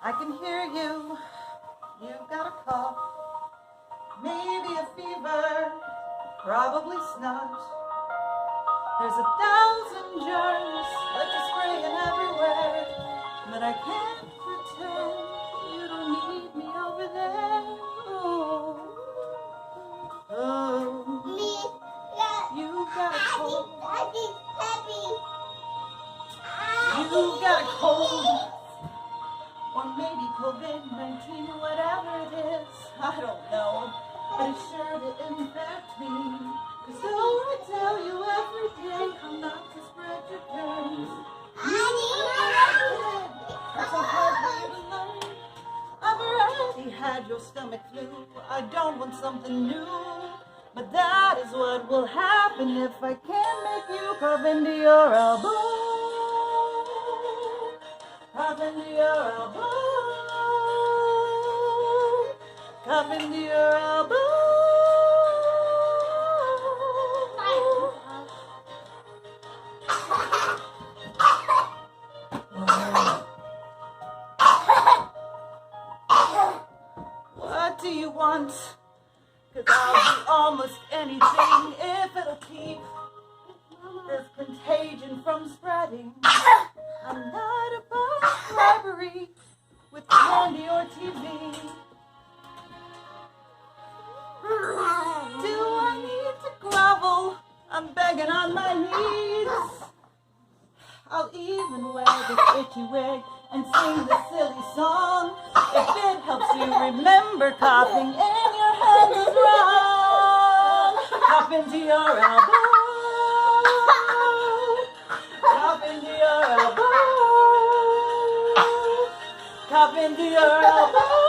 I can hear you. You've got a cough, maybe a fever, probably snot. There's 1,000 germs that you're spraying everywhere, but I can't pretend you don't need me over there. Oh, you got a cold. You got a cold. Or maybe COVID-19, whatever it is, I don't know, but it's sure to infect me. So I tell you every day how not to spread your germs. It's so hard for you to learn. I've already had your stomach flu. I don't want something new, but that is what will happen if I can't make you cough into your elbow. Cough into your elbow. Cough into your elbow. What do you want? 'Cause I'll do almost anything if it'll keep this contagion from spreading. I'm not above bribery with candy or TV. Do I need to grovel? I'm begging on my knees. I'll even wear this itchy wig and sing this silly song if it helps you remember coughing in your hand is wrong. Cough into your elbow. Cough into your elbow. Cough into your elbow.